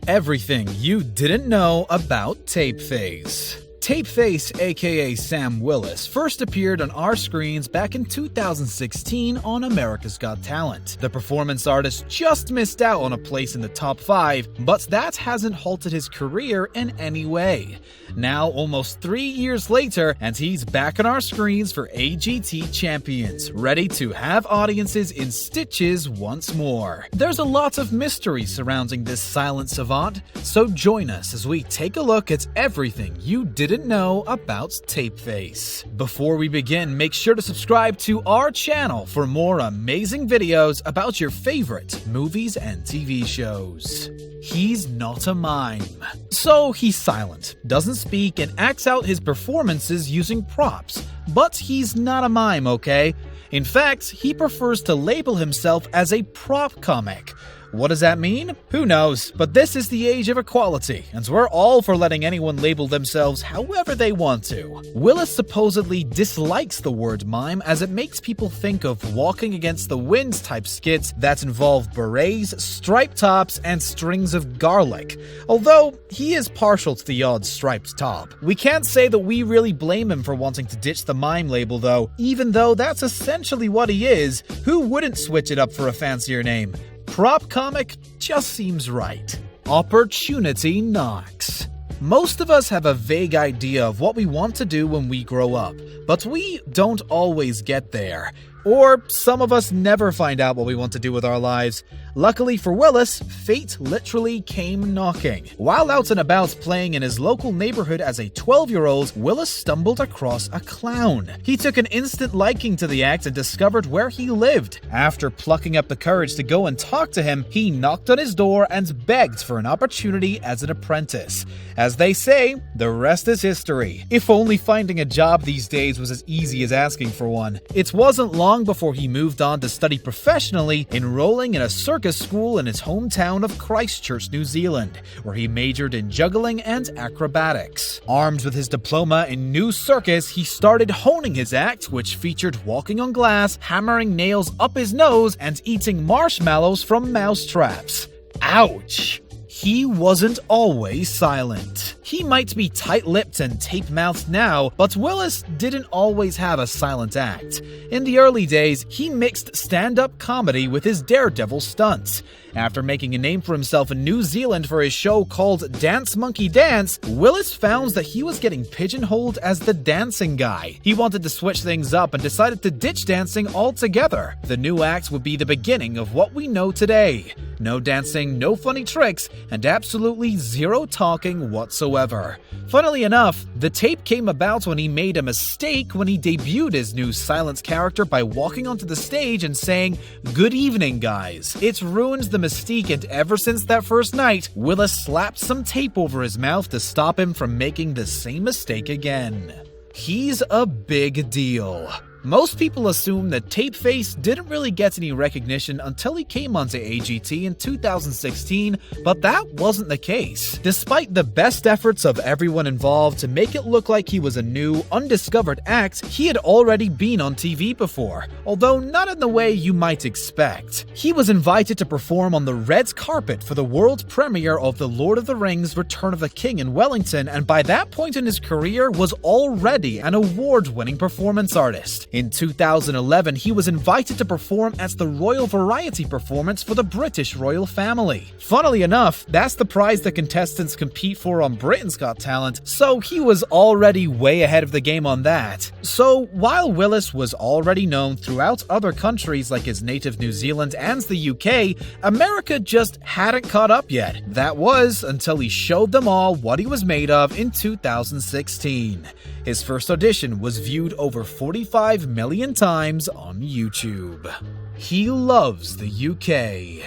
Everything you didn't know about Tapeface. Tapeface, aka Sam Willis, first appeared on our screens back in 2016 on America's Got Talent. The performance artist just missed out on a place in the top 5, but that hasn't halted his career in any way. Now, almost 3 years later, and he's back on our screens for AGT Champions, ready to have audiences in stitches once more. There's a lot of mystery surrounding this silent savant, so join us as we take a look at everything you didn't know about Tapeface. Before we begin, make sure to subscribe to our channel for more amazing videos about your favorite movies and TV shows. He's not a mime. So he's silent, doesn't speak, and acts out his performances using props. But he's not a mime, okay? In fact, he prefers to label himself as a prop comic. What does that mean? Who knows, but this is the age of equality, and we're all for letting anyone label themselves however they want to. Willis supposedly dislikes the word mime as it makes people think of walking against the wind type skits that involve berets, striped tops, and strings of garlic, although he is partial to the odd striped top. We can't say that we really blame him for wanting to ditch the mime label though, even though that's essentially what he is. Who wouldn't switch it up for a fancier name? Prop comic just seems right. Opportunity knocks. Most of us have a vague idea of what we want to do when we grow up, but we don't always get there. Or some of us never find out what we want to do with our lives. Luckily for Willis, fate literally came knocking. While out and about playing in his local neighborhood as a 12-year-old, Willis stumbled across a clown. He took an instant liking to the act and discovered where he lived. After plucking up the courage to go and talk to him, he knocked on his door and begged for an opportunity as an apprentice. As they say, the rest is history. If only finding a job these days was as easy as asking for one. It wasn't long before he moved on to study professionally, enrolling in a circus school in his hometown of Christchurch, New Zealand, where he majored in juggling and acrobatics. Armed with his diploma in new circus, he started honing his act, which featured walking on glass, hammering nails up his nose, and eating marshmallows from mouse traps. Ouch! He wasn't always silent. He might be tight-lipped and tape-mouthed now, but Willis didn't always have a silent act. In the early days, he mixed stand-up comedy with his daredevil stunts. After making a name for himself in New Zealand for his show called Dance Monkey Dance, Willis found that he was getting pigeonholed as the dancing guy. He wanted to switch things up and decided to ditch dancing altogether. The new act would be the beginning of what we know today. No dancing, no funny tricks, and absolutely zero talking whatsoever. Funnily enough, the tape came about when he made a mistake when he debuted his new silence character by walking onto the stage and saying, "Good evening, guys." It ruined the mystique, and ever since that first night, Willis slapped some tape over his mouth to stop him from making the same mistake again. He's a big deal. Most people assume that Tapeface didn't really get any recognition until he came onto AGT in 2016, but that wasn't the case. Despite the best efforts of everyone involved to make it look like he was a new, undiscovered act, he had already been on TV before, although not in the way you might expect. He was invited to perform on the red carpet for the world premiere of The Lord of the Rings: Return of the King in Wellington, and by that point in his career was already an award-winning performance artist. In 2011, he was invited to perform at the Royal Variety Performance for the British royal family. Funnily enough, that's the prize the contestants compete for on Britain's Got Talent, so he was already way ahead of the game on that. So, while Willis was already known throughout other countries like his native New Zealand and the UK, America just hadn't caught up yet. That was until he showed them all what he was made of in 2016. His first audition was viewed over 45 million times on YouTube. He loves the UK.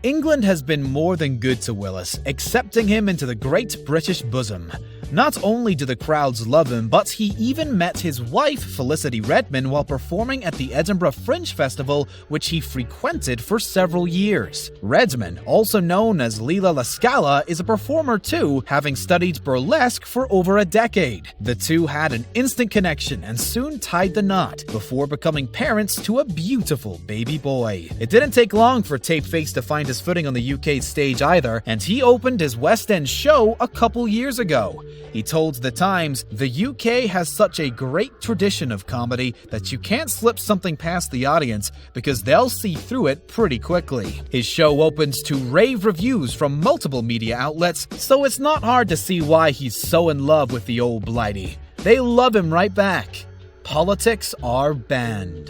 England has been more than good to Willis, accepting him into the Great British bosom. Not only do the crowds love him, but he even met his wife, Felicity Redman, while performing at the Edinburgh Fringe Festival, which he frequented for several years. Redman, also known as Leela La Scala, is a performer too, having studied burlesque for over a decade. The two had an instant connection and soon tied the knot, before becoming parents to a beautiful baby boy. It didn't take long for Tapeface to find his footing on the UK stage either, and he opened his West End show a couple years ago. He told The Times, "The UK has such a great tradition of comedy that you can't slip something past the audience because they'll see through it pretty quickly." His show opens to rave reviews from multiple media outlets, so it's not hard to see why he's so in love with the old blighty. They love him right back. Politics are banned.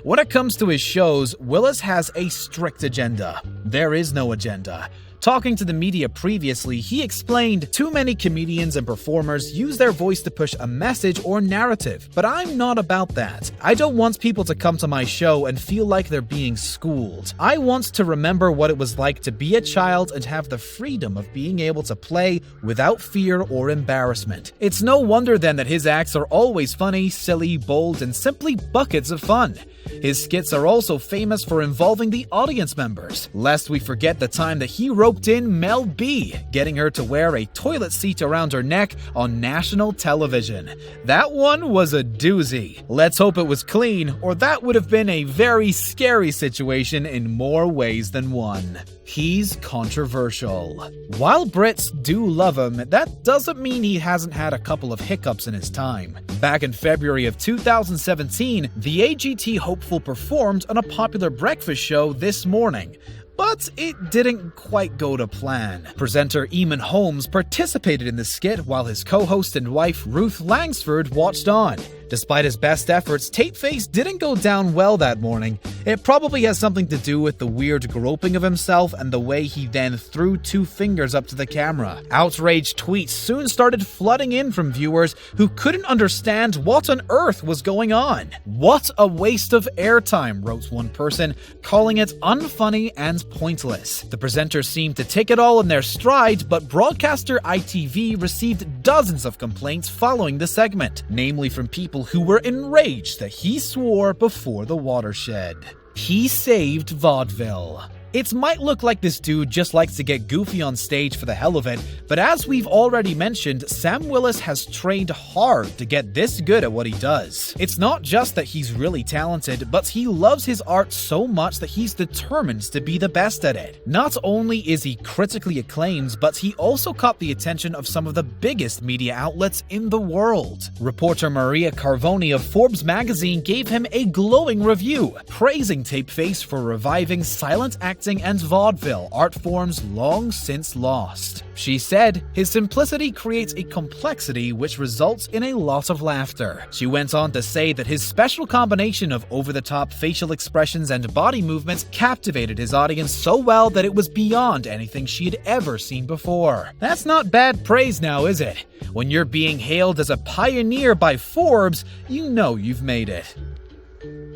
When it comes to his shows, Willis has a strict agenda. There is no agenda. Talking to the media previously, he explained, "Too many comedians and performers use their voice to push a message or narrative, but I'm not about that. I don't want people to come to my show and feel like they're being schooled. I want to remember what it was like to be a child and have the freedom of being able to play without fear or embarrassment." It's no wonder then that his acts are always funny, silly, bold, and simply buckets of fun. His skits are also famous for involving the audience members, lest we forget the time that he roped in Mel B, getting her to wear a toilet seat around her neck on national television. That one was a doozy. Let's hope it was clean, or that would have been a very scary situation in more ways than one. He's controversial. While Brits do love him, that doesn't mean he hasn't had a couple of hiccups in his time. Back in February of 2017, the AGT hopeful performed on a popular breakfast show This Morning, but it didn't quite go to plan. Presenter Eamon Holmes participated in the skit while his co-host and wife Ruth Langsford watched on. Despite his best efforts, Tapeface didn't go down well that morning. It probably has something to do with the weird groping of himself and the way he then threw 2 fingers up to the camera. Outraged tweets soon started flooding in from viewers who couldn't understand what on earth was going on. "What a waste of airtime," wrote one person, calling it unfunny and pointless. The presenters seemed to take it all in their stride, but broadcaster ITV received dozens of complaints following the segment, namely from people who were enraged that he swore before the watershed. He saved vaudeville. It might look like this dude just likes to get goofy on stage for the hell of it, but as we've already mentioned, Sam Willis has trained hard to get this good at what he does. It's not just that he's really talented, but he loves his art so much that he's determined to be the best at it. Not only is he critically acclaimed, but he also caught the attention of some of the biggest media outlets in the world. Reporter Maria Carvoni of Forbes magazine gave him a glowing review, praising Tapeface for reviving silent acting and vaudeville, art forms long since lost. She said, "His simplicity creates a complexity which results in a lot of laughter." She went on to say that his special combination of over-the-top facial expressions and body movements captivated his audience so well that it was beyond anything she had ever seen before. That's not bad praise now, is it? When you're being hailed as a pioneer by Forbes, you know you've made it.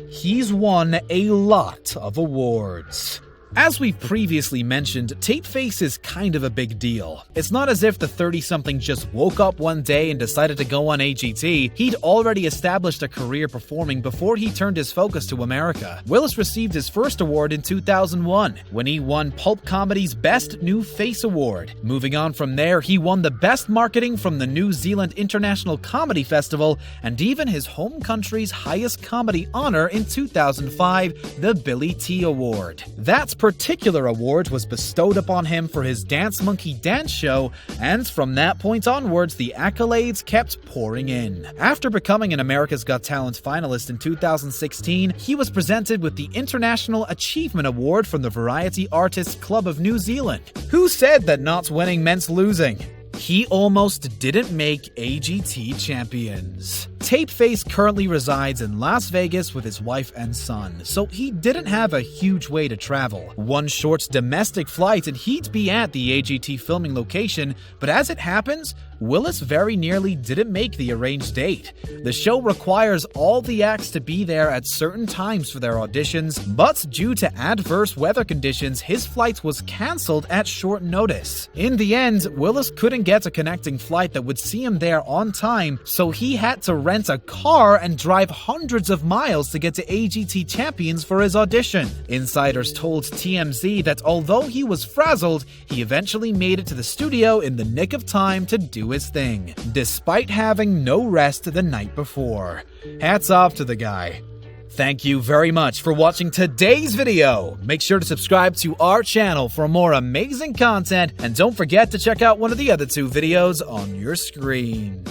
He's won a lot of awards. As we've previously mentioned, Tapeface is kind of a big deal. It's not as if the 30-something just woke up one day and decided to go on AGT. He'd already established a career performing before he turned his focus to America. Willis received his first award in 2001, when he won Pulp Comedy's Best New Face Award. Moving on from there, he won the Best Marketing from the New Zealand International Comedy Festival, and even his home country's highest comedy honor in 2005, the Billy T Award. That particular award was bestowed upon him for his Dance Monkey Dance show, and from that point onwards, the accolades kept pouring in. After becoming an America's Got Talent finalist in 2016, he was presented with the International Achievement Award from the Variety Artists Club of New Zealand. Who said that not winning meant losing? He almost didn't make AGT champions. Tapeface currently resides in Las Vegas with his wife and son, so he didn't have a huge way to travel. One short domestic flight and he'd be at the AGT filming location, but as it happens, Willis very nearly didn't make the arranged date. The show requires all the acts to be there at certain times for their auditions, but due to adverse weather conditions, his flight was cancelled at short notice. In the end, Willis couldn't get a connecting flight that would see him there on time, so he had to rent a car and drive hundreds of miles to get to AGT Champions for his audition. Insiders told TMZ that although he was frazzled, he eventually made it to the studio in the nick of time to do his thing, despite having no rest the night before. Hats off to the guy. Thank you very much for watching today's video. Make sure to subscribe to our channel for more amazing content, and don't forget to check out one of the other 2 videos on your screen.